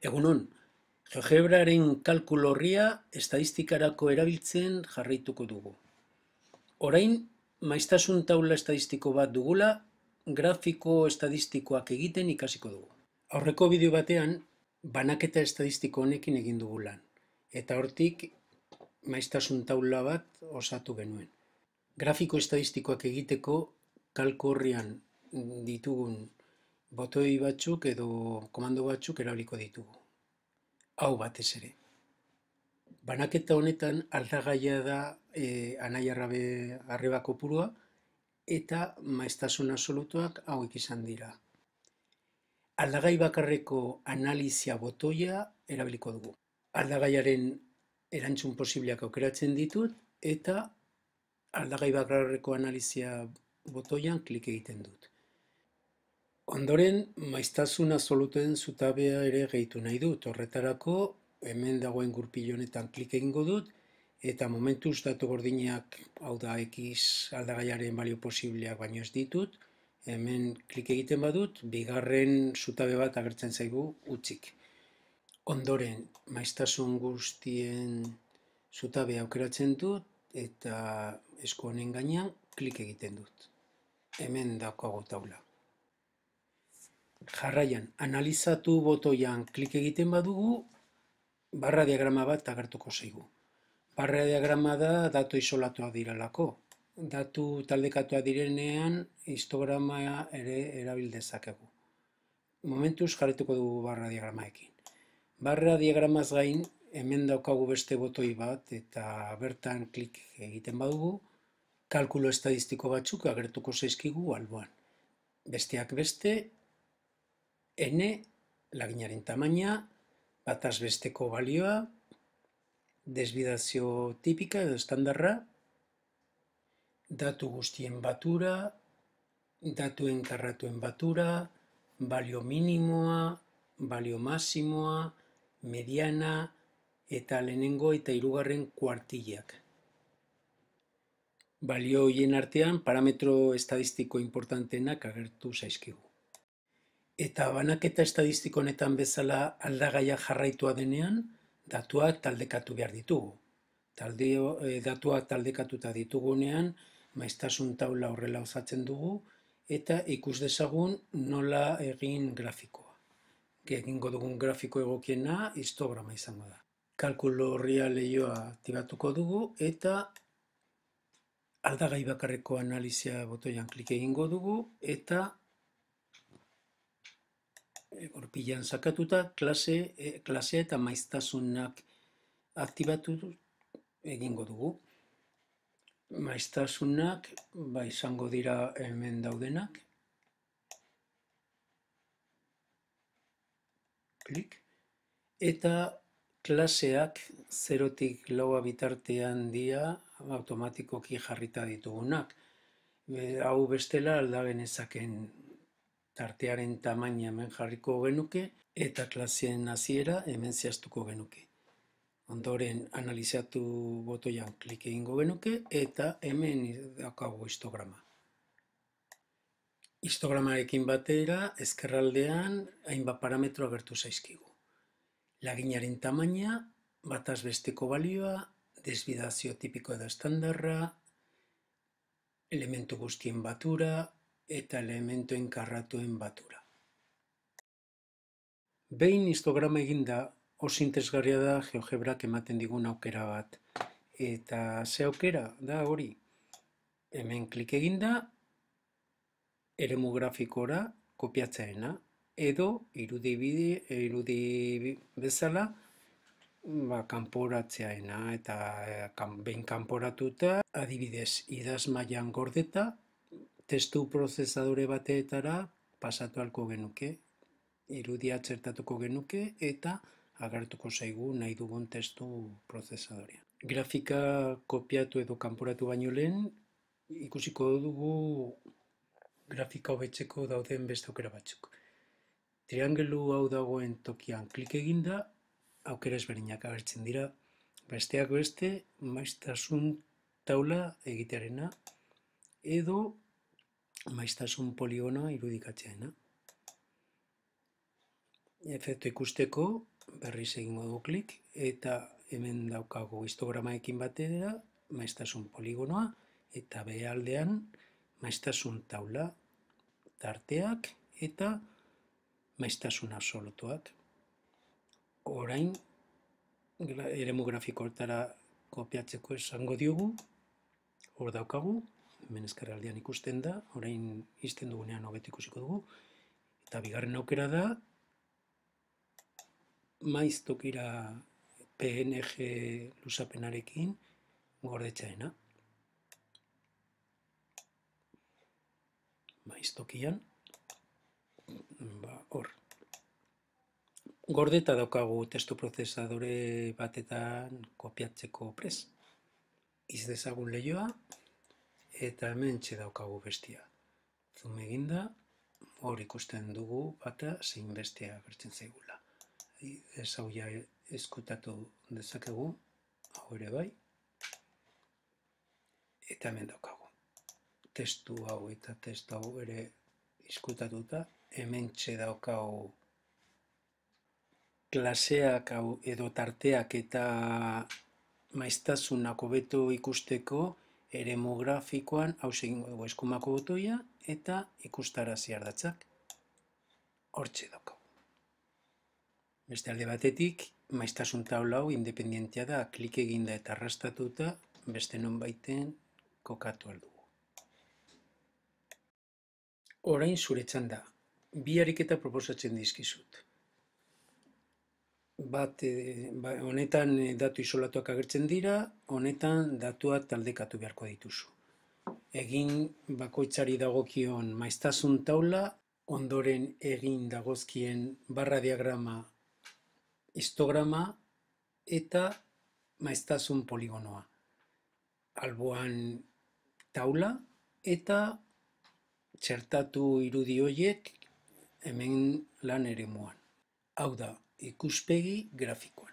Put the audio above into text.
Egunon, GeoGebraren kalkulu horria estadistikarako erabiltzen jarraituko dugu. Orain, maiztasun taula estadistiko bat dugula, grafiko estadistikoak egiten ikasiko dugu. Aurreko bideo batean, banaketa estadistiko honekin egin dugu lan, eta hortik maiztasun taula bat osatu genuen. Grafiko estadistikoak egiteko kalku horrian ditugun botoi batzuk edo komando batzuk erabiliko ditugu. Hau batez ere. Banaketa honetan aldagaia da arreba kopurua eta maiztasun absolutuak hauek izan dira. Aldagai bakarreko analizia botoia erabiliko dugu. Aldagaiaren erantzun posibleak aukeratzen ditut eta aldagai bakarreko analizia botoian klik egiten dut. Ondoren, maiztasun absolutuen zutabea ere gehitu nahi dut. Horretarako, hemen dagoen gurpil honetan klik egingo dut, eta momentuz datu gordinak, hau da X aldagaiaren balio posibleak baino ez ditut, hemen klik egiten badut, bigarren zutabe bat agertzen zaigu utzik. Ondoren, maiztasun guztien zutabea aukeratzen dut, eta esku honen gainean klik egiten dut. Hemen daukagu taula. Jarraian, analizatu botoian klik egiten badugu, barra diagrama bat agertuko zaigu. Barra diagrama da datu isolatuak direlako. Datu taldekatuak direnean, histograma ere erabil dezakegu. Momentuz jarrituko dugu barra diagramaekin. Barra diagramaz gain, hemen daukagu beste botoi bat, eta bertan klik egiten badugu, kalkulo estadistiko batzuk agertuko zaizkigu alboan. Besteak beste, N, laginaren tamaina, bataz besteko balioa, desbidazio tipika edo estandarra, datu guztien batura, datuen karratuen batura, balio minimoa, balio maximoa, mediana eta lehenengo eta hirugarren kuartilak. Balio horien artean parametro estadistiko importanteenak agertu zaizkigu. Eta banaketa estadistiko honetan bezala aldagaia jarraitua denean, datuak taldekatu behar ditugu. Datuak taldekatuta ditugunean, maiztasun taula horrela osatzen dugu, eta ikus dezagun nola egin grafikoa. Egingo dugun grafiko egokiena histograma izango da. Kalkulo horria lehioa aktibatuko dugu, eta aldagai bakarreko analizia botoian klik egingo dugu, eta gorpilan sakatuta klasea eta maiztasunak aktibatu egingo dugu. Maiztasunak izango dira hemen daudenak. Klik. Eta klaseak 0-tik 4 bitartean dira automatikoki jarrita ditugunak. Hau bestela alda genezaken tartearen tamaina hemen jarriko genuke eta klaseen hasiera hemen zehaztuko genuke. Ondoren analizatu botoian klik egingo genuke eta hemen daukagu histograma. Histogramarekin batera ezkerraldean hainbat parametro agertu zaizkigu. Laginaren tamaina, bataz besteko balioa, desbidazio tipiko edo estandarra, elementu guztien batura, eta elementuen karratuen batura. Behin histograma eginda, oso interesgarria da GeoGebrak ematen digun aukera bat. Eta ze aukera da hori? Hemen klik eginda, eremu grafikora kopiatzearena, edo irudi bezala kanporatzearena, eta behin kanporatuta, adibidez, idazmailan gordeta, testu prozesadore bateetara pasatu ahalko genuke, irudia txertatuko genuke eta agertuko zaigu nahi dugun testu prozesadorean. Grafika kopiatu edo kanporatu baino lehen ikusiko dugu grafika hobetzeko dauden beste aukera batzuk. Triangelu hau dagoen tokian klik eginda, aukera ezberdinak agertzen dira, besteak beste maiztasun taula egitearena edo maiztasun poligonoa irudikatzearena. Efektu ikusteko berriz egingo dugu klik eta hemen daukagu histogramaekin batera maiztasun poligonoa eta behealdean maiztasun taula, tarteak eta maiztasun absolutuak. Orain eremu grafikoetara kopiatzeko esango diogu, hor daukagu, hemen ezkerraldean ikusten da, orain izten dugunean hobeto ikusiko dugu, eta bigarren aukera da, maiz tokira PNG luzapenarekin gordetzaena. Maiz tokian, hor. Gordeta daukagu testu prozesadore batetan kopiatzeko prez. Iz dezagun lehioa, eta hemen daukagu bestia. Zoom eginda, hor ikusten dugu bata zein bestea agertzen zaigula. Ez hau ja eskutatu dezakegu, hau ere bai, eta hemen daukagu. Testu hau eta testu hau ere eskutatuta, hemen daukagu klaseak edo tarteak eta maiztasunak hobeto ikusteko eremu grafikoan hau egingo dugu eskumako botoia eta ikustarazi ardatzak hortxe daukagu. Beste alde batetik, maiztasun taula hau independentea da, klik eginda eta arrastatuta beste nonbaiten kokatu aldugu. Orain zure txanda, bi ariketa proposatzen dizkizut. Honetan datu isolatuak agertzen dira, honetan datuak taldekatu beharko dituzu. Egin bakoitzari dagokion maiztasun taula, ondoren egin dagozkien barra diagrama, histograma eta maiztasun poligonoa. Alboan taula eta txertatu irudi horiek hemen lan eremuan. Hau da, ikuspegi grafikoan.